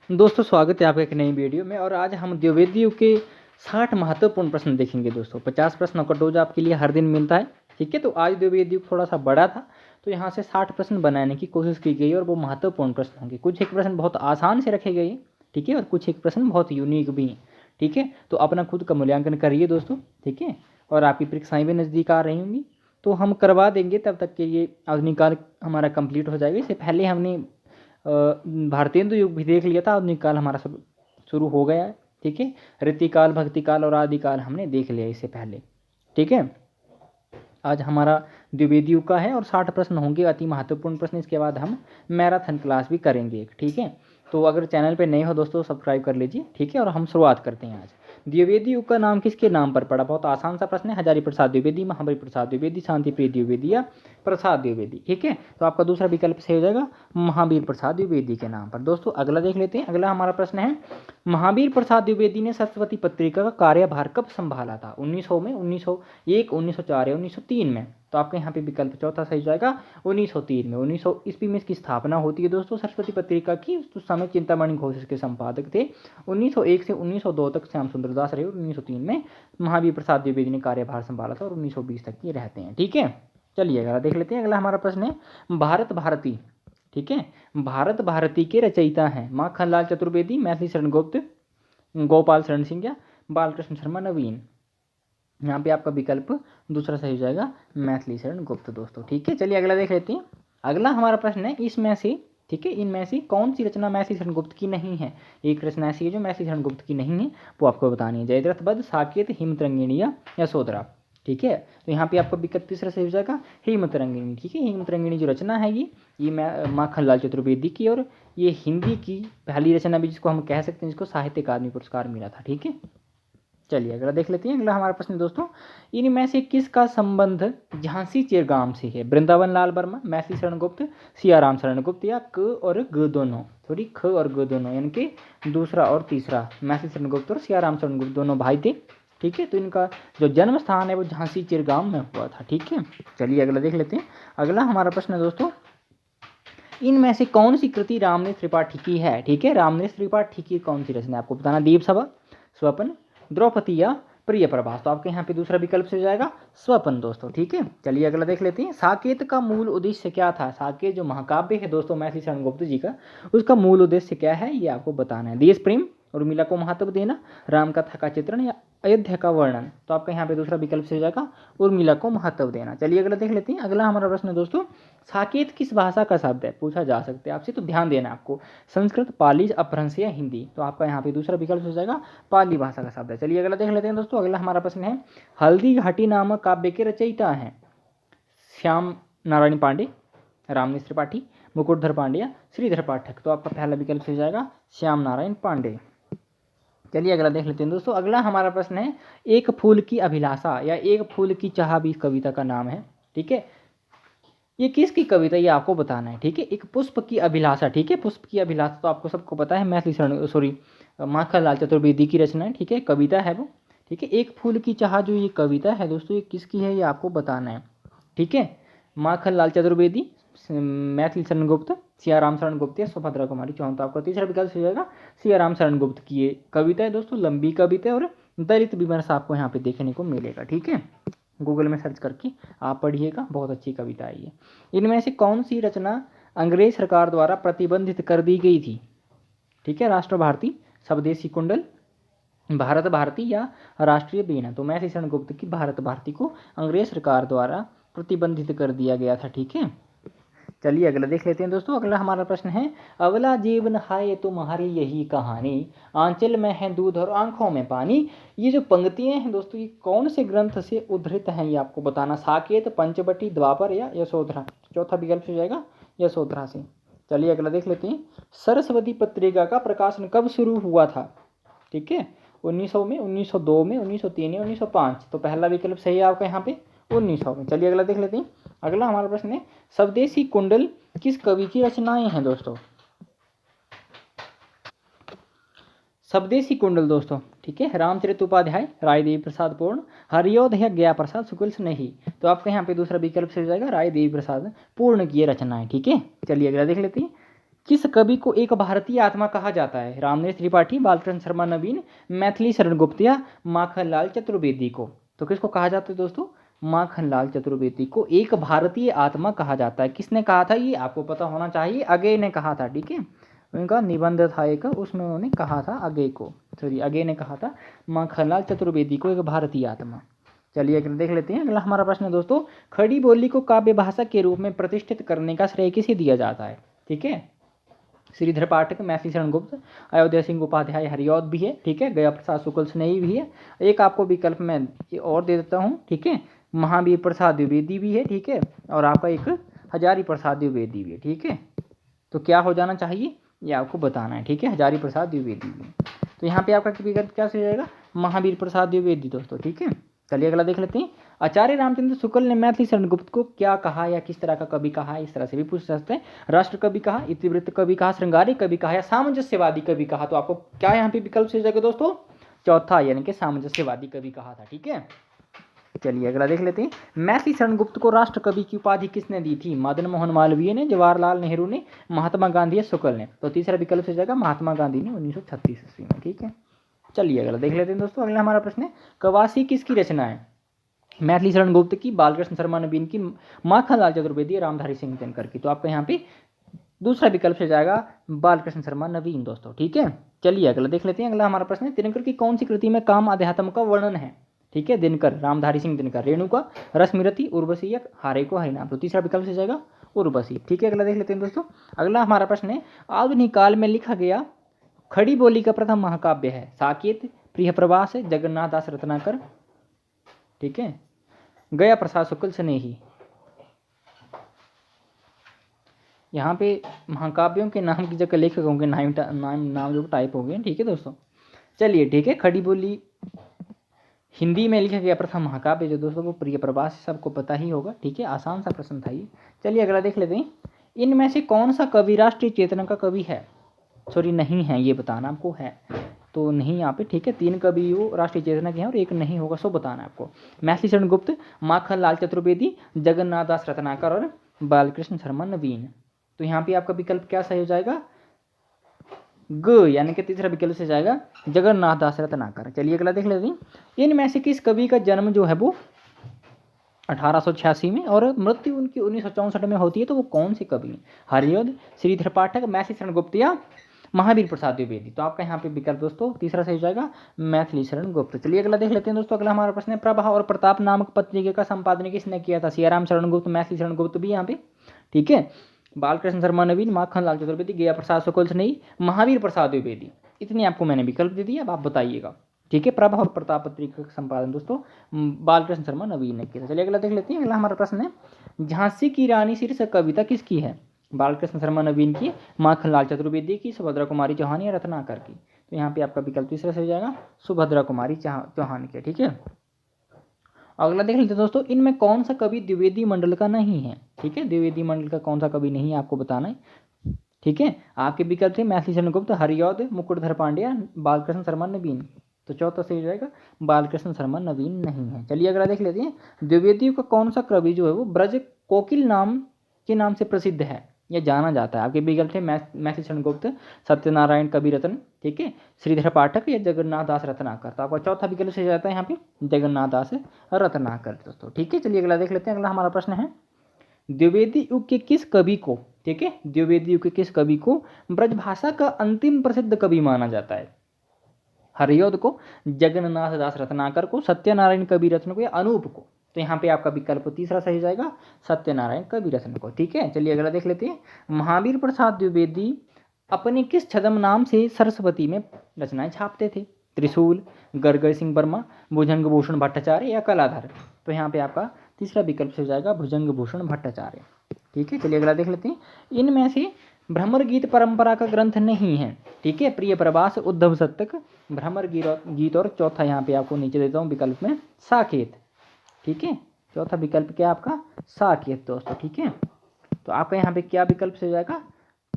दोस्तों स्वागत है आपका एक नई वीडियो में। और आज हम द्विवेदी युग के 60 महत्वपूर्ण प्रश्न देखेंगे दोस्तों। 50 प्रश्नों का डोज आपके लिए हर दिन मिलता है, ठीक है। तो आज द्विवेदी युग थोड़ा सा बड़ा था, तो यहाँ से 60 प्रश्न बनाने की कोशिश की गई और वो महत्वपूर्ण प्रश्न होंगे। कुछ एक प्रश्न बहुत आसान से रखे गए हैं, ठीक है, और कुछ एक प्रश्न बहुत यूनिक भी हैं, ठीक है। तो अपना खुद का मूल्यांकन करिए दोस्तों, ठीक है। और आपकी परीक्षाएँ भी नज़दीक आ रही होंगी, तो हम करवा देंगे तब तक के ये आधुनिक काल हमारा कंप्लीट हो जाएगा। इससे पहले हमने भारतेंदु युग भी देख लिया था, आधुनिक काल हमारा सब शुरू हो गया है, ठीक है। रीतिकाल, भक्तिकाल और आदिकाल हमने देख लिया इससे पहले, ठीक है। आज हमारा द्विवेदी युग का है और 60 प्रश्न होंगे, अति महत्वपूर्ण प्रश्न। इसके बाद हम मैराथन क्लास भी करेंगे एक, ठीक है। तो अगर चैनल पे नए हो दोस्तों सब्सक्राइब कर लीजिए, ठीक है। और हम शुरुआत करते हैं आज। द्विवेदी युग का नाम किसके नाम पर पड़ा? बहुत आसान सा प्रश्न है। हजारी प्रसाद द्विवेदी, महाबली प्रसाद द्विवेदी, शांति प्रिय द्विवेदी या प्रसाद द्विवेदी, ठीक है। तो आपका दूसरा विकल्प सही हो जाएगा, महावीर प्रसाद द्विवेदी के नाम पर। दोस्तों अगला देख लेते हैं। अगला हमारा प्रश्न है, महावीर प्रसाद द्विवेदी ने सरस्वती पत्रिका का कार्यभार कब संभाला था? 1900 में, 1901, 1904 या 1903 में? तो आपके यहाँ पे विकल्प चौथा सही जाएगा 1903 में। 1900 ईस्वी में इसकी स्थापना होती है दोस्तों सरस्वती पत्रिका की। उस समय चिंतामणि घोष इसके संपादक थे। 1901 से 1902 तक श्याम सुंदर दास रहे और 1903 में महावीर प्रसाद द्विवेदी ने कार्यभार संभाला था और 1920 तक ये रहते हैं, ठीक है। चलिए अगला देख लेते हैं। अगला हमारा प्रश्न है, भारत भारती, ठीक है, भारत भारती के रचयिता हैं माखनलाल चतुर्वेदी, मैथिली शरण गुप्त, गोपाल शरण सिंह या बालकृष्ण शर्मा नवीन? यहाँ पे आपका विकल्प दूसरा सही हो जाएगा, मैथिली शरण गुप्त दोस्तों, ठीक है। चलिए अगला देख लेते हैं। अगला हमारा प्रश्न है, इसमें से, ठीक है, इनमें से कौन सी रचना मैथिली शरण गुप्त की नहीं है? एक रचना ऐसी है जो मैथिली शरण गुप्त की नहीं है, वो आपको बतानी है। जयद्रथ बद्ध, साकेत, हिमतरंगिणी या यशोधरा, ठीक है। तो यहाँ पे आपका विकल्प तीसरा सही हो जाएगा, हिमतरंगिणी, ठीक है। हिमतरंगिणी जो रचना है ये माखनलाल चतुर्वेदी की, और ये हिंदी की पहली रचना भी जिसको हम कह सकते हैं, जिसको साहित्य अकादमी पुरस्कार मिला था, ठीक है। चलिए अगला देख लेते हैं। अगला हमारा प्रश्न दोस्तों, इनमें से किसका संबंध झांसी चिरगाम से है? वृंदावन लाल वर्मा, मैथिली शरण गुप्त, सियाराम शरण गुप्त या क और ग दोनों? सॉरी, ख और ग दोनों, यानी कि दूसरा और तीसरा। मैथिली शरण गुप्त और सियाराम शरण गुप्त दोनों भाई थे, ठीक है। तो इनका जो जन्म स्थान है वो झांसी चिरगाम में हुआ था, ठीक है। चलिए अगला देख लेते हैं। अगला हमारा प्रश्न है दोस्तों, इनमें से कौन सी कृति रामनेत्र त्रिपाठी की है? ठीक है, रामनेत्र त्रिपाठी की कौन सी रचना है आपको बताना। दीप सभा, स्वपन, द्रौपदी या प्रिय प्रभास? तो आपके यहाँ पे दूसरा विकल्प से जाएगा स्वपन दोस्तों, ठीक है। चलिए अगला देख लेते हैं। साकेत का मूल उद्देश्य क्या था? साकेत जो महाकाव्य है दोस्तों मैथिली शरण गुप्त जी का, उसका मूल उद्देश्य क्या है ये आपको बताना है। देश प्रेम, उर्मिला को महत्व देना, राम कथा का चित्रण या अयोध्या का वर्णन? तो आपका यहाँ पे दूसरा विकल्प से हो जाएगा उर्मिला को महत्व देना। चलिए अगला देख लेते हैं। अगला हमारा प्रश्न है दोस्तों, साकेत किस भाषा का शब्द है? पूछा जा सकता है आपसे, तो ध्यान देना आपको। संस्कृत, पाली, अपभ्रंश या हिंदी? तो आपका यहाँ पे दूसरा विकल्प हो जाएगा पाली भाषा का शब्द है। चलिए अगला देख लेते हैं दोस्तों। अगला हमारा प्रश्न है, हल्दी घाटी नामक काव्य के रचयिता हैं श्याम नारायण पांडे, रामनेत्र त्रिपाठी, मुकुटधर पांडे या श्रीधर पाठक? तो आपका पहला विकल्प हो जाएगा श्याम नारायण पांडे। चलिए अगला देख लेते हैं दोस्तों। अगला हमारा प्रश्न है, एक फूल की अभिलाषा या एक फूल की चाह भी इस कविता का नाम है, ठीक है। ये किसकी कविता ये आपको बताना है, ठीक है। एक पुष्प की अभिलाषा, ठीक है, पुष्प की अभिलाषा तो आपको सबको पता है, मैथिली शरण सॉरी माखनलाल चतुर्वेदी की रचना है, ठीक है, कविता है वो, ठीक है। एक फूल की चाह जो ये कविता है दोस्तों, ये किसकी है ये आपको बताना है, ठीक है। माखनलाल चतुर्वेदी, मैथिली शरण गुप्त, सियाराम शरण गुप्त या सुभद्रा कुमारी चौहान? तो आपका तीसरा विकल्प हो जाएगा सियाराम शरण गुप्त की ये कविता है दोस्तों। लंबी कविता है और दलित विमर्श आपको यहाँ पे देखने को मिलेगा, ठीक है। गूगल में सर्च करके आप पढ़िएगा, बहुत अच्छी कविता है ये। इनमें से कौन सी रचना अंग्रेज सरकार द्वारा प्रतिबंधित कर दी गई थी? ठीक है, राष्ट्र भारती, स्वदेशी कुंडल, भारत भारती या राष्ट्रीय वीणा? तो मैथिली शरण गुप्त की भारत भारती को अंग्रेज सरकार द्वारा प्रतिबंधित कर दिया गया था, ठीक है। चलिए अगला देख लेते हैं दोस्तों। अगला हमारा प्रश्न है, अवला जीवन हाय तुम्हारी यही कहानी, आंचल में है दूध और आंखों में पानी? ये जो पंक्तियां हैं दोस्तों, ये कौन से ग्रंथ से उद्धृत हैं ये आपको बताना। साकेत, पंचवटी, द्वापर या यशोधरा? चौथा विकल्प हो जाएगा यशोधरा से। चलिए अगला देख लेते हैं। सरस्वती पत्रिका का प्रकाशन कब शुरू हुआ था? ठीक है, 1900 में, 1902 में, 1903 या 1905? तो पहला विकल्प सही है आपका यहाँ पे 1900 में। चलिए अगला देख लेते हैं। अगला हमारा प्रश्न है, स्वदेशी कुंडल किस कवि की रचनाएं हैं दोस्तों? स्वदेशी कुंडल दोस्तों, ठीक है, रामचरित उपाध्याय, रायदेवी प्रसाद पूर्ण, हरियोध या गया प्रसाद शुक्ल से नहीं? तो आपका यहाँ पे दूसरा विकल्प से हो जाएगा रायदेवी प्रसाद पूर्ण की रचनाएं, ठीक है। चलिए अगला देख लेते हैं। किस कवि को एक भारतीय आत्मा कहा जाता है? रामनेश त्रिपाठी, बालकृष्ण शर्मा नवीन, मैथिली शरण गुप्त या माखनलाल चतुर्वेदी को? तो किसको कहा जाता है दोस्तों? माखनलाल चतुर्वेदी को एक भारतीय आत्मा कहा जाता है। किसने कहा था? ये आपको पता होना चाहिए। अगे ने कहा था, ठीक है, उनका निबंध था एक, उसमें उन्होंने कहा था अगे को, सॉरी अगे ने कहा था माखनलाल चतुर्वेदी को एक भारतीय आत्मा। चलिए अगला देख लेते हैं। अगला हमारा प्रश्न है दोस्तों, खड़ी बोली को काव्य भाषा के रूप में प्रतिष्ठित करने का श्रेय किसे दिया जाता है? ठीक है, श्रीधर पाठक, मैथिली शरण गुप्त, अयोध्या सिंह उपाध्याय हरिऔध भी है, ठीक है, गया प्रसाद शुक्ल स्नेही भी है। एक आपको विकल्प में और दे देता हूँ, ठीक है, महावीर प्रसाद द्विवेदी भी है, ठीक है, और आपका एक हजारी प्रसाद द्विवेदी भी है, ठीक है। तो क्या हो जाना चाहिए ये आपको बताना है, ठीक है, हजारी प्रसाद द्विवेदी भी। तो यहाँ पे आपका विकल्प क्या सही जाएगा? महावीर प्रसाद द्विवेदी दोस्तों, ठीक है। चलिए अगला देख लेते हैं। आचार्य रामचंद्र शुक्ल ने मैथिली शरण गुप्त को क्या कहा या किस तरह का कवि कहा? इस तरह से भी पूछ सकते हैं। राष्ट्र कवि कहा, इतिवृत्त कवि कहा, श्रृंगारिक कवि कहा या सामंजस्यवादी कवि कहा? तो आपको क्या यहाँ पे विकल्प से जाएगा दोस्तों? चौथा, यानी कि सामंजस्यवादी कवि कहा था, ठीक है। चलिए अगला देख लेते हैं। मैथिली शरण गुप्त को राष्ट्र कवि की उपाधि किसने दी थी? मदन मोहन मालवीय ने, जवाहरलाल नेहरू ने, महात्मा गांधी या शुक्ल ने? तो तीसरा विकल्प से जाएगा महात्मा गांधी ने 1936 ईस्वी में, ठीक है। चलिए अगला देख लेते हैं दोस्तों। अगला हमारा प्रश्न है, कवासी किसकी रचना है? मैथिली शरण गुप्त की, बालकृष्ण शर्मा नवीन की, माखनलाल चतुर्वेदी, रामधारी सिंह दिनकर की? तो आपका यहाँ पे दूसरा विकल्प से जाएगा बालकृष्ण शर्मा नवीन दोस्तों, ठीक है। चलिए अगला देख लेते हैं। अगला हमारा प्रश्न है, दिनकर की कौन सी कृति में काम अध्यात्म का वर्णन है? ठीक है, दिनकर, रामधारी सिंह दिनकर, रेणुका, रश्मिरथी, उर्वशी या हारे को हरिनाम? तो तीसरा विकल्प से जाएगा उर्वशी, ठीक है। अगला देख लेते हैं दोस्तों। अगला हमारा प्रश्न है, आधुनिक काल में लिखा गया खड़ी बोली का प्रथम महाकाव्य है? साकेत, प्रिय प्रवास, जगन्नाथ दास रत्नाकर, ठीक है, गया प्रसाद शुक्ल स्नेही? यहाँ पे महाकाव्यों के नाम की जगह लेखकों के नाम जो टाइप हो गए, ठीक है दोस्तों। चलिए ठीक है, खड़ी बोली हिंदी में लिखा गया प्रथम महाकाव्य जो दोस्तों वो प्रिय प्रवास, सबको पता ही होगा, ठीक है, आसान सा प्रश्न था ये। चलिए अगला देख लेते हैं। इनमें से कौन सा कवि राष्ट्रीय चेतना का कवि है? सॉरी नहीं है, ये बताना आपको है तो नहीं यहाँ पे, ठीक है। 3 कवि वो राष्ट्रीय चेतना के हैं और एक नहीं होगा, सो बताना आपको। मैथिली शरण गुप्त, माखनलाल चतुर्वेदी, जगन्नाथ दास रत्नाकर और बालकृष्ण शर्मा नवीन? तो यहाँ पे आपका विकल्प क्या सही हो जाएगा? ग, यानी कि तीसरा विकल्प से जाएगा जगन्नाथ दास रत्नाकर। चलिए अगला देख लेते हैं। इनमें से किस कवि का जन्म जो है वो 1886 में और मृत्यु उनकी 1964 में होती है? तो वो कौन से कवि? हरिऔध, श्रीधर पाठक, मैथिली शरण गुप्त या महावीर प्रसाद द्विवेदी? तो आपका यहाँ पे विकल्प दोस्तों तीसरा सही हो जाएगा मैथिली शरण गुप्त। चलिए अगला देख लेते हैं दोस्तों। अगला हमारा प्रश्न है, प्रभा और प्रताप नामक पत्रिका का संपादन किसने किया था? सियाराम शरण गुप्त, मैथिली शरण गुप्त भी यहाँ पे, ठीक है, बालकृष्ण शर्मा नवीन, माखनलाल चतुर्वेदी, गया प्रसाद शुक्ल स्नेही, महावीर प्रसाद द्विवेदी? इतनी आपको मैंने विकल्प दे दिया, अब आप बताइएगा, ठीक है। प्रभा और प्रताप पत्रिका का संपादन दोस्तों बालकृष्ण शर्मा नवीन ने किया। चलिए अगला देख लेते हैं। अगला हमारा प्रश्न है, झांसी की रानी शीर्षक कविता किसकी है? बालकृष्ण शर्मा नवीन की, माखनलाल चतुर्वेदी की, सुभद्रा कुमारी चौहान या रत्नाकर की? तो यहाँ पे आपका विकल्प तीसरा से हो जाएगा सुभद्रा कुमारी चौहान के, ठीक है। अगला देख लेते हैं दोस्तों, इनमें कौन सा कवि द्विवेदी मंडल का नहीं है? ठीक है, द्विवेदी मंडल का कौन सा कवि नहीं है आपको बताना है, ठीक है। आपके विकल्प थे मैथिली शरण गुप्त, हरिऔध, मुकुटधर पांड्या, बालकृष्ण शर्मा नवीन? तो चौथा सही हो जाएगा बालकृष्ण शर्मा नवीन नहीं है। चलिए अगला देख लेते हैं। द्विवेदियों का कौन सा कवि जो है वो ब्रज कोकिल नाम के नाम से प्रसिद्ध है या जाना जाता है? आपके विकल्प थे मैथिली शरण गुप्त, सत्यनारायण कवि रत्न, ठीक है, श्रीधर पाठक या जगन्नाथ दास रत्नाकर? तो आपका चौथा विकल्प से जाता है यहाँ पे जगन्नाथ दास रत्नाकर दोस्तों, ठीक है। चलिए अगला देख लेते हैं। अगला हमारा प्रश्न है, द्विवेदी युग के किस कवि को, ठीक है, द्विवेदी युग के किस कवि को ब्रजभाषा का अंतिम प्रसिद्ध कवि माना जाता है? हरिऔध को, जगन्नाथ दास रत्नाकर को, सत्यनारायण कवि रत्न को या अनूप को? तो यहाँ पे आपका विकल्प तीसरा सही जाएगा सत्यनारायण कवि रत्न को, ठीक है। चलिए अगला देख लेते हैं। महावीर प्रसाद द्विवेदी अपने किस छद्म नाम से सरस्वती में रचनाएं छापते थे? त्रिशूल, गरगर सिंह वर्मा, भुजंग भूषण भट्टाचार्य या कलाधर? तो यहाँ पे आपका तीसरा विकल्प से जाएगा भुजंग भूषण भट्टाचार्य, ठीक है। चलिए अगला देख लेते हैं। इनमें से भ्रमर गीत परंपरा का ग्रंथ नहीं है, ठीक है, प्रिय प्रवास, उद्धव शतक, भ्रमर गीत और चौथा यहाँ पे आपको नीचे देता हूँ विकल्प में साकेत, ठीक है। चौथा विकल्प क्या आपका? साकेत दोस्तों, ठीक है। तो आपका यहाँ पे क्या विकल्प से जाएगा?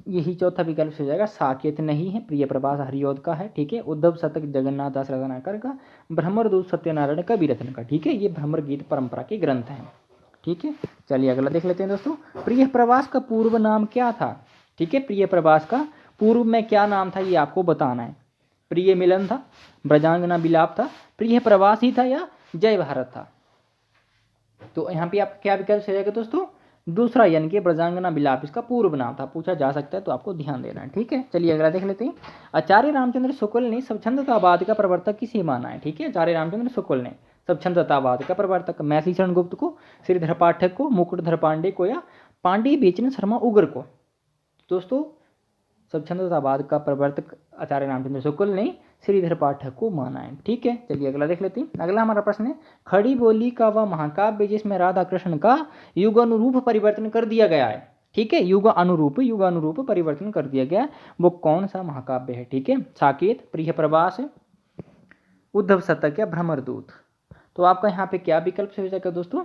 यही चौथा विकल्प से जाएगा साकेत नहीं है, प्रिय प्रवास हरिऔध का है, ठीक है, उद्धव शतक जगन्नाथ दास रत्नाकर का, भ्रमर दूत सत्यनारायण कवि रत्न का, ठीक है। ये भ्रमर गीत परंपरा के ग्रंथ हैं, ठीक है। चलिए अगला देख लेते हैं दोस्तों। प्रिय प्रवास का पूर्व नाम क्या था? ठीक है। प्रिय प्रवास का पूर्व में क्या नाम था ये आपको बताना है। प्रिय मिलन था, ब्रजांगना विलाप था, प्रिय प्रवास ही था या जय भारत था। तो यहाँ पे आप क्या विकल्प हो जाएगा दोस्तों, दूसरा यानी कि ब्रजांगना विलाप इसका पूर्व नाम था, पूछा जा सकता है, तो आपको ध्यान देना है। ठीक है, चलिए अगला देख लेते हैं। आचार्य रामचंद्र शुक्ल ने स्वच्छंदतावाद का प्रवर्तक किसे माना है। ठीक है, आचार्य रामचंद्र शुक्ल ने स्वच्छंदतावाद का प्रवर्तक मैथिली शरण गुप्त को, श्रीधर पाठक को, मुकुटधर पांडे को या पांडे बेचन शर्मा उग्र को। दोस्तों स्वच्छंदतावाद का प्रवर्तक आचार्य रामचंद्र शुक्ल ने श्रीधर पाठक को माना है। ठीक है, चलिए अगला देख लेते हैं। अगला हमारा प्रश्न है, खड़ी बोली का वह महाकाव्य जिसमें राधा कृष्ण का युग अनुरूप परिवर्तन कर दिया गया है। ठीक है, युग अनुरूप परिवर्तन कर दिया गया, वो कौन सा महाकाव्य है। ठीक है, साकेत, प्रिय प्रवास, उद्धव शतक या भ्रमरदूत। तो आपका यहाँ पे क्या विकल्प से हो जाएगा दोस्तों,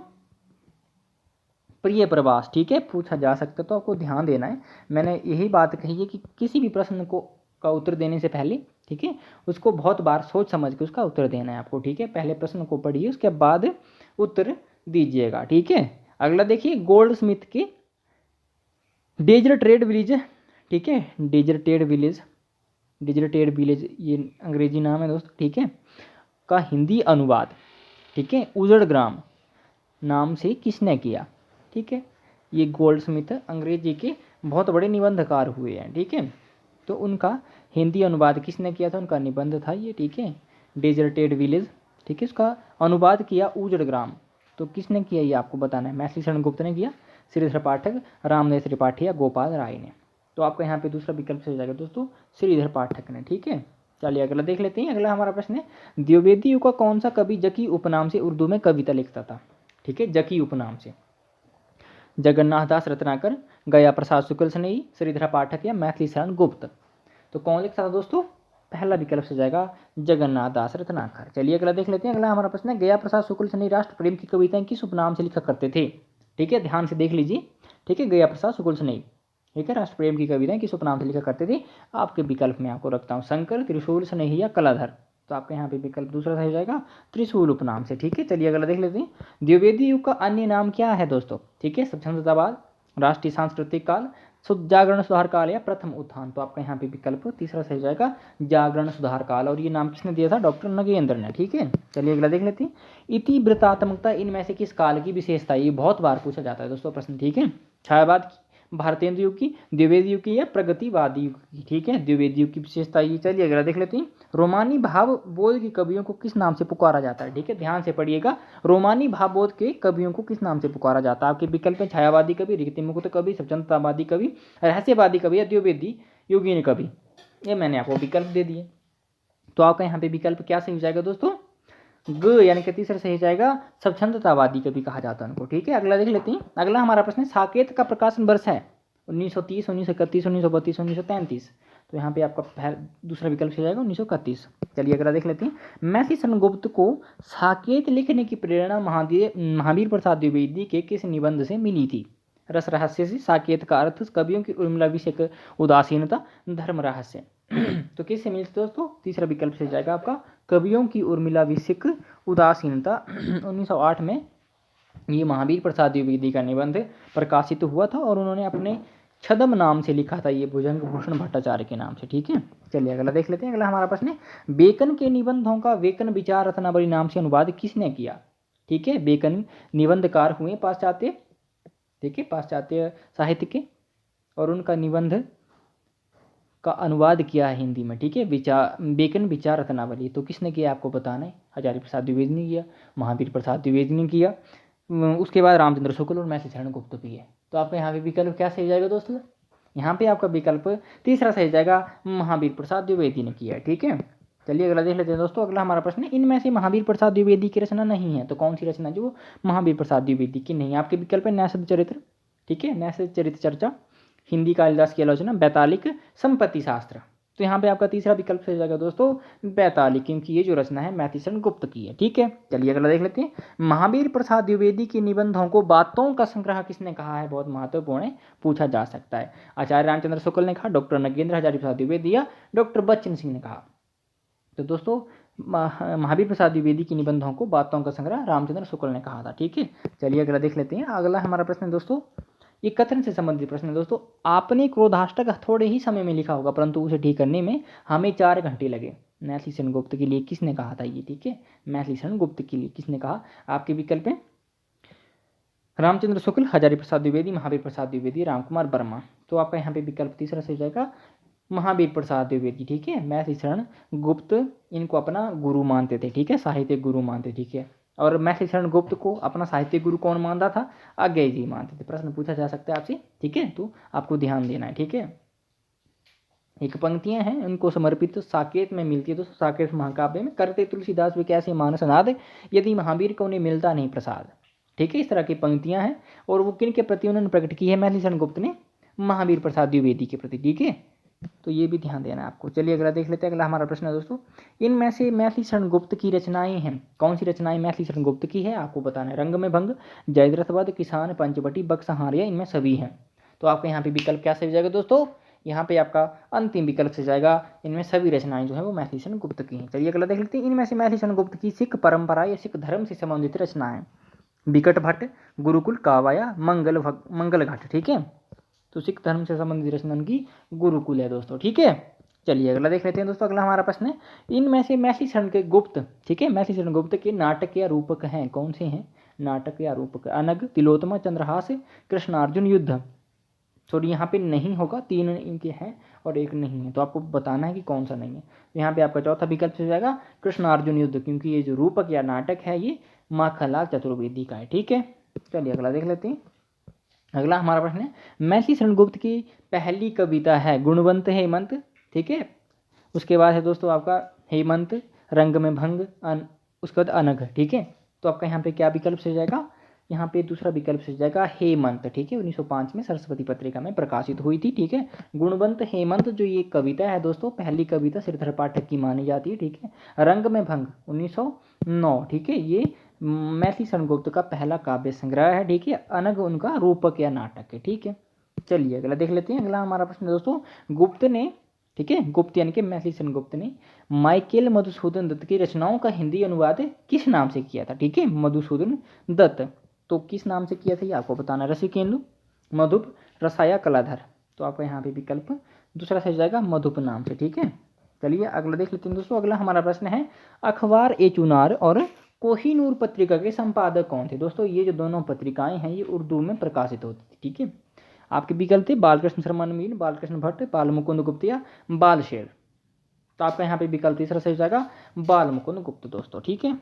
प्रिय प्रवास। ठीक है, पूछा जा सकता है, तो आपको ध्यान देना है। मैंने यही बात कही है कि किसी भी प्रश्न को का उत्तर देने से पहले, ठीक है, उसको बहुत बार सोच समझ के उसका उत्तर देना है आपको। ठीक है, पहले प्रश्न को पढ़िए, उसके बाद उत्तर दीजिएगा। ठीक है, अगला देखिए, गोल्ड स्मिथ के डेजर्टेड विलेज, ठीक है, डेजर्टेड विलेज ये अंग्रेजी नाम है दोस्तों। ठीक है, का हिंदी अनुवाद, ठीक है, उजड़ ग्राम नाम से किसने किया। ठीक है, ये गोल्ड स्मिथ अंग्रेजी के बहुत बड़े निबंधकार हुए हैं। ठीक है, तो उनका हिंदी अनुवाद किसने किया था, उनका निबंध था ये। ठीक है, डेजर्टेड विलेज। ठीक है, उसका अनुवाद किया उजड़ ग्राम, तो किसने किया ये आपको बताना है। मैथिली शरण गुप्त ने किया, श्रीधर पाठक, रामदास त्रिपाठी या गोपाल राय ने। तो आपका यहाँ पे दूसरा विकल्प से हो जाएगा दोस्तों, श्रीधर पाठक ने। ठीक है, चलिए अगला देख लेते हैं। अगला हमारा प्रश्न है, द्विवेदी युग का कौन सा कवि जकी उपनाम से उर्दू में कविता लिखता था। ठीक है, जकी उपनाम से, जगन्नाथ दास रत्नाकर, गया प्रसाद शुक्ल स्नेही, श्रीधर पाठक या मैथिली शरण गुप्त। तो कौन लिखता था दोस्तों, पहला विकल्प से जाएगा जगन्नाथ दास रत्नाकर। चलिए अगला देख लेते हैं। अगला हमारा प्रश्न है, गया प्रसाद शुक्ल स्नेही राष्ट्र प्रेम की कविताएं किस उपनाम से लिखा करते थे। ठीक है, ध्यान से देख लीजिए। ठीक है, गया प्रसाद शुक्ल स्नेही, ठीक है, राष्ट्र प्रेम की कविताएं किस उपनाम से लिखा करते थे। आपके विकल्प में आपको रखता हूँ शंकर, त्रिशूल स्नेही या कलाधर। तो आपके यहाँ पे विकल्प दूसरा सही हो जाएगा, त्रिशूल उपनाम से। ठीक है, चलिए अगला देख लेते हैं। द्विवेदी युग का अन्य नाम क्या है दोस्तों। ठीक है, स्वच्छंदतावाद, राष्ट्रीय सांस्कृतिक काल, जागरण सुधार काल या प्रथम उत्थान। तो आपका यहाँ पे विकल्प तीसरा सही हो जाएगा, जागरण सुधार काल, और ये नाम किसने दिया था, डॉक्टर नगेंद्र ने। ठीक है, चलिए अगला देख लेते हैं। इतिवृत्तात्मकता इनमें से किस काल की विशेषता, ये बहुत बार पूछा जाता है दोस्तों प्रश्न। ठीक है, छायावाद की, भारतेंद्र युग की, द्विवेदी युग की या प्रगतिवादी युग की। ठीक है, द्विवेदी युग की विशेषता ये। चलिए अगला देख लेते हैं। रोमानी भावबोध के कवियों को किस नाम से पुकारा जाता है। ठीक है, ध्यान से पढ़िएगा, रोमानी भावबोध के कवियों को किस नाम से पुकारा जाता है। आपके विकल्प में छायावादी कवि, रीतिमुक्त कवि, स्वच्छंदतावादी कवि, रहस्यवादी कवि या द्विवेदी युगीन कवि। ये मैंने आपको विकल्प दे दिए। तो आपका यहाँ पे विकल्प क्या सही हो जाएगा दोस्तों, ग, यानी कि तीसरा सही जाएगा, स्वच्छंदतावादी कवि कहा जाता है उनको। ठीक है, अगला देख लेते हैं। अगला हमारा प्रश्न है, साकेत का प्रकाशन वर्ष है 1930, 1931, 1932, 1933। तो यहाँ पे आपका दूसरा विकल्प हो जाएगा 1931। चलिए अगला देख लेते हैं। मैथिली शरण गुप्त को साकेत लिखने की प्रेरणा महावीर प्रसाद द्विवेदी के किस निबंध से मिली थी। रस रहस्य से, साकेत का अर्थ, कवियों की उर्मिला विषयक उदासीनता, धर्म रहस्य। तो किससे मिली थी दोस्तों, तीसरा विकल्प से जाएगा आपका, कवियों की उर्मिला विषयक उदासीनता। 1908 में ये महावीर प्रसाद द्विवेदी का निबंध प्रकाशित हुआ था, और उन्होंने अपने छदम नाम से लिखा था, ये भुजंग भूषण भट्टाचार्य के नाम से। ठीक है, चलिए अगला देख लेते हैं। अगला हमारा प्रश्न है, बेकन के निबंधों का वेकन विचार रत्नावली नाम से अनुवाद किसने किया। ठीक है, बेकन निबंधकार हुए पाश्चात्य, ठीक है, पाश्चात्य साहित्य के, और उनका निबंध का अनुवाद किया है हिंदी में। ठीक है, बेकन विचार रत्नावली, तो किसने किया आपको बताना है। आचार्य प्रसाद द्विवेदी ने किया, महावीर प्रसाद द्विवेदी ने किया, उसके बाद रामचंद्र शुक्ल और मैथिली शरण गुप्त भी है। तो आपका यहाँ पे विकल्प क्या सही जाएगा दोस्तों, यहाँ पे आपका विकल्प तीसरा सही जाएगा, महावीर प्रसाद द्विवेदी ने किया है। ठीक है, चलिए अगला देख लेते हैं दोस्तों। अगला हमारा प्रश्न है, इनमें से महावीर प्रसाद द्विवेदी की रचना नहीं है, तो कौन सी रचना जो महावीर प्रसाद द्विवेदी की नहीं है। आपके विकल्प है न्यास चरित्र, ठीक है, न्यास चरित्र चर्चा, हिंदी कालिदास की आलोचना, बैतालिक, संपत्ति शास्त्र। तो यहाँ पे आपका तीसरा विकल्प सही जाएगा दोस्तों, बैतालिक, क्योंकि ये जो रचना है मैथिली शरण गुप्त की है। ठीक है, चलिए अगला देख लेते हैं। महावीर प्रसाद द्विवेदी के निबंधों को बातों का संग्रह किसने कहा है, बहुत महत्वपूर्ण है, पूछा जा सकता है। आचार्य रामचंद्र शुक्ल ने कहा, डॉक्टर नगेंद्र हजारी प्रसाद द्विवेदी या डॉक्टर बच्चन सिंह ने कहा। तो दोस्तों महावीर प्रसाद द्विवेदी की निबंधों को बातों का संग्रह रामचंद्र शुक्ल ने कहा था। ठीक है, चलिए अगला देख लेते हैं। अगला हमारा प्रश्न है दोस्तों, ये कथन से संबंधित प्रश्न है दोस्तों। आपने क्रोधाष्टक थोड़े ही समय में लिखा होगा, परंतु उसे ठीक करने में हमें 4 घंटे लगे। मैथिली शरण गुप्त के लिए किसने कहा था ये, ठीक है, मैथिली शरण गुप्त के लिए किसने कहा। आपके विकल्प हैं रामचंद्र शुक्ल, हजारी प्रसाद द्विवेदी, महावीर प्रसाद द्विवेदी, रामकुमार वर्मा। तो आपका यहाँ पे विकल्प तीसरा सही हो जाएगा महावीर प्रसाद द्विवेदी, ठीक है। मैथिली शरण गुप्त इनको अपना गुरु मानते थे, ठीक है, साहित्य गुरु मानते, ठीक है। और मैथिली शरण गुप्त को अपना साहित्य गुरु कौन मानता था, अज्ञेय जी मानते थे। प्रश्न पूछा जा सकता है आपसे, ठीक है, तो आपको ध्यान देना है, ठीक है। एक पंक्तियां हैं उनको समर्पित साकेत में मिलती है दोस्तों, साकेत महाकाव्य में, करते तुलसीदास भी कैसे मानस नाद, यदि महावीर को उन्हें मिलता नहीं प्रसाद, ठीक है। इस तरह की पंक्तियां हैं और वो किन के प्रति उन्होंने प्रकट की है, मैथिली शरण गुप्त ने महावीर प्रसाद द्विवेदी के प्रति, ठीक है। तो ये भी ध्यान देना है आपको। चलिए अगला देख लेते हैं। अगला हमारा प्रश्न है दोस्तों, इनमें से मैथिली शरण गुप्त की रचनाएं हैं, कौन सी रचनाएं मैथिली शरण गुप्त की है, आपको बताना है। रंग में भंग, जयद्रथ वध, किसान, पंचवटी, बक्सहारिया, इनमें सभी हैं। तो आपका यहाँ पे विकल्प क्या सही हो जाएगा दोस्तों, यहाँ पे आपका अंतिम विकल्प से जाएगा, इनमें सभी रचनाएं जो है वो मैथिली शरण गुप्त की हैं। चलिए अगला देख लेते हैं। इनमें से मैथिली शरण गुप्त की सिख परंपरा या सिख धर्म से संबंधित रचनाएं, बिकट भट्ट, गुरुकुल, कावाया, मंगल घाट, ठीक है। तो सिख धर्म से संबंधित रचना उनकी गुरुकुल है दोस्तों, ठीक है। चलिए अगला देख लेते हैं दोस्तों। अगला हमारा प्रश्न है, इनमें से मैथिली शरण के गुप्त, ठीक है, मैथिली शरण गुप्त के नाटक या रूपक हैं, कौन से हैं नाटक या रूपक, अनग, तिलोत्तमा, चंद्रहास, कृष्णार्जुन युद्ध। सॉरी यहाँ पे नहीं होगा, 3 इनके हैं और 1 नहीं है, तो आपको बताना है कि कौन सा नहीं है। तो यहाँ पे आपका चौथा विकल्प हो जाएगा कृष्णार्जुन युद्ध, क्योंकि ये जो रूपक या नाटक है ये माखनलाल चतुर्वेदी का है, ठीक है। चलिए अगला देख लेते हैं। अगला हमारा प्रश्न है, मैथिली शरण गुप्त की पहली कविता है गुणवंत हेमंत, ठीक है। उसके बाद है दोस्तों आपका हेमंत, रंग में भंग, उसके बाद अनघ, ठीक है। तो आपका यहाँ पे क्या विकल्प से जाएगा, यहाँ पे दूसरा विकल्प से जाएगा हेमंत, ठीक है। 1905 में सरस्वती पत्रिका में प्रकाशित हुई थी, ठीक है। गुणवंत हेमंत जो ये कविता है दोस्तों, पहली कविता श्रीधर पाठक की मानी जाती है, ठीक है। रंग में भंग 1909, ठीक है, ये मैथिली शरण गुप्त का पहला काव्य संग्रह है, ठीक है। अनग उनका रूपक या नाटक है, ठीक है। चलिए अगला देख लेते हैं। अगला हमारा प्रश्न दोस्तों, गुप्त ने, ठीक है, गुप्त यानी कि मैथिली शरण गुप्त ने माइकेल मधुसूदन दत्त की रचनाओं का हिंदी अनुवाद किस नाम से किया था, ठीक है, मधुसूदन दत्त। तो किस नाम से किया था ये आपको बताना, रसिकेंदु, मधुप, रसाया, कलाधर। तो आपका यहाँ पे विकल्प दूसरा सही जाएगा मधुप नाम से, ठीक है। चलिए अगला देख लेते हैं दोस्तों। अगला हमारा प्रश्न है, अखबार ए चुनार और कोहिनूर पत्रिका के संपादक कौन थे दोस्तों। ये जो दोनों पत्रिकाएं हैं ये उर्दू में प्रकाशित होती थी, ठीक है। आपके विकल्प थे बालकृष्ण शर्मा नवीन, बालकृष्ण भट्ट, बाल मुकुंद गुप्त या बाल शेर। तो आपका यहाँ पे विकल्प तीसरा सही जाएगा बाल मुकुंद गुप्त दोस्तों, ठीक है।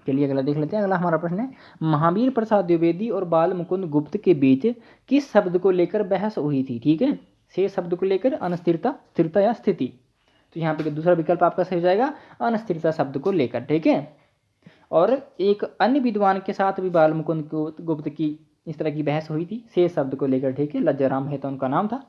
चलिए अगला देख लेते हैं। अगला हमारा प्रश्न है, महावीर प्रसाद द्विवेदी और बाल मुकुंद गुप्त के बीच किस शब्द को लेकर बहस हुई थी, ठीक है। से शब्द को लेकर, अनस्थिरता, स्थिरता या स्थिति। तो यहाँ पे दूसरा विकल्प आपका सही जाएगा अनस्थिरता शब्द को लेकर, ठीक है। और एक अन्य विद्वान के साथ भी बाल मुकुंद गुप्त की इस तरह की बहस हुई थी से शब्द को लेकर, ठीक है। लज्जाराम है तो उनका नाम था,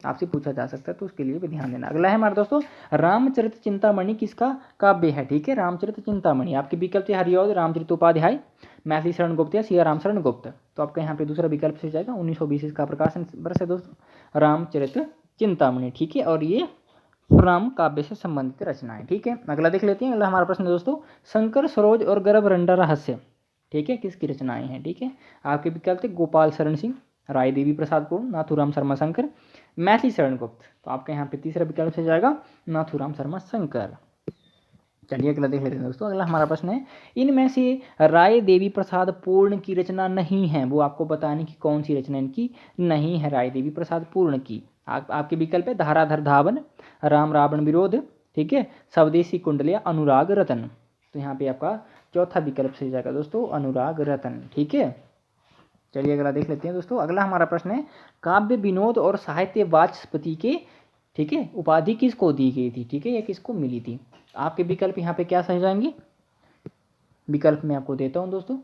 आपसे पूछा जा सकता है, तो उसके लिए भी ध्यान देना। अगला है हमारे दोस्तों, रामचरित चिंतामणि किसका काव्य है, ठीक है। रामचरित चिंतामणि आपके विकल्प है हरिऔध, रामचरित उपाध्याय, मैथिली शरण गुप्त या सिया राम शरण गुप्त। तो आपका यहाँ पे दूसरा विकल्प से जाएगा 1920 इसका प्रकाशन वर्ष है दोस्तों, रामचरित चिंतामणि, ठीक है। और ये राम काव्य से संबंधित रचनाएं, ठीक है। अगला देख लेते हैं। अगला हमारा प्रश्न दोस्तों, शंकर सरोज और गर्भरंडा रहस्य, ठीक है, किसकी रचनाएं हैं, ठीक है। आपके विकल्प थे गोपाल शरण सिंह, राय देवी प्रसाद पूर्ण, नाथूराम शर्मा शंकर, मैथिली शरण गुप्त। तो आपके यहाँ पे तीसरा विकल्प से जाएगा नाथूराम शर्मा शंकर। चलिए अगला देख लेते हैं दोस्तों। अगला हमारा प्रश्न है, इनमें से राय देवी प्रसाद पूर्ण की रचना नहीं है, वो आपको बताने की कौन सी रचना इनकी नहीं है राय देवी प्रसाद पूर्ण की। आपके विकल्प है धाराधर धावन, राम रावण विरोध, ठीक है, स्वदेशी कुंडलिया, अनुराग रतन। तो यहाँ पे आपका चौथा विकल्प से जाएगा दोस्तों अनुराग रतन, ठीक है। चलिए अगला देख लेते हैं दोस्तों। अगला हमारा प्रश्न है, काव्य विनोद और साहित्य वाचस्पति के, ठीक है, उपाधि किसको दी गई थी, ठीक है, या किसको मिली थी। आपके विकल्प यहाँ पे क्या सही जाएंगे, विकल्प मैं आपको देता हूँ दोस्तों,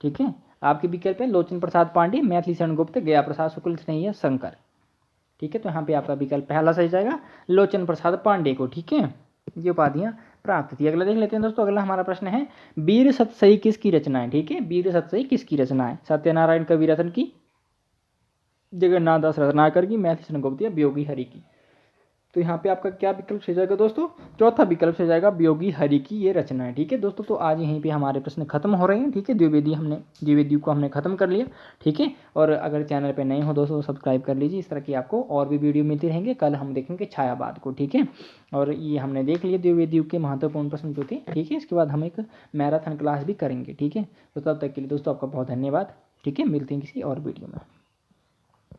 ठीक है। आपके विकल्प है लोचन प्रसाद पांडे, मैथिली शरण गुप्त, गया प्रसाद शुक्ल, स्नेहिया शंकर, ठीक है। तो यहाँ पे आपका विकल्प पहला सही जाएगा लोचन प्रसाद पांडे को, ठीक है, ये उपाधियाँ प्राप्त थी। अगला देख लेते हैं दोस्तों। अगला हमारा प्रश्न है, वीर सतसई किसकी रचना है, ठीक है, वीर सतसई किसकी रचना है। सत्यनारायण कविरत्न की, जगन्नाथ दास रत्नाकर की, मैथिली शरण गुप्त या वियोगी हरि की। तो यहाँ पे आपका क्या विकल्प सही जाएगा दोस्तों? चौथा विकल्प सही जाएगा, वियोगी हरि की ये रचना है। ठीक है दोस्तों, तो आज यहीं पे हमारे प्रश्न खत्म हो रहे हैं। ठीक है, द्विवेदी को हमने खत्म कर लिया। ठीक है, और अगर चैनल पे नए हो दोस्तों सब्सक्राइब कर लीजिए, इस तरह की आपको और भी वीडियो मिलती रहेंगे। कल हम देखेंगे छायावाद को। ठीक है, और ये हमने देख लिया द्विवेदी के महत्वपूर्ण प्रश्न जो थे। ठीक है, इसके बाद हम एक मैराथन क्लास भी करेंगे। ठीक है, तो तब तक के लिए दोस्तों आपका बहुत धन्यवाद। ठीक है, मिलते हैं किसी और वीडियो में।